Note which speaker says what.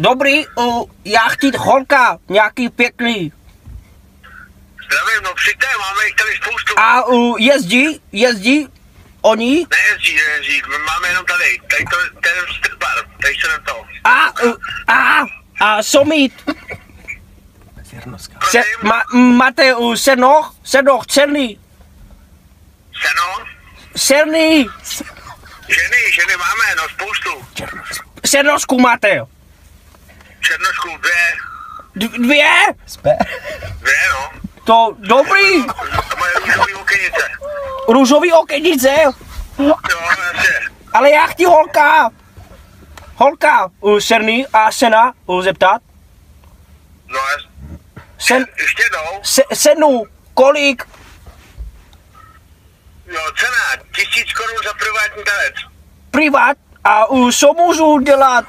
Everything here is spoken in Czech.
Speaker 1: Dobrý, já chtít holka, nějaký pěkný.
Speaker 2: Zdravím, no přijďte, máme jich tady spoustu.
Speaker 1: A jezdí oni?
Speaker 2: Nejezdí, máme jenom tady ten stripar, tady se na to.
Speaker 1: A somít. Máte senoch celý.
Speaker 2: Seno?
Speaker 1: Serný.
Speaker 2: Ženy máme, no spoustu.
Speaker 1: Senožku máte.
Speaker 2: Černošku,
Speaker 1: Dvě?
Speaker 2: Dvě, no.
Speaker 1: To dobrý.
Speaker 2: To mají růžový okenice.
Speaker 1: Růžový okenice?
Speaker 2: Jo, jasně.
Speaker 1: Ale já chci holka. Serný a sena zeptat.
Speaker 2: No ještě jednou.
Speaker 1: Senu, kolik?
Speaker 2: Jo, cena, 1000 korun za privátní tanec.
Speaker 1: Privát? A co můžu dělat?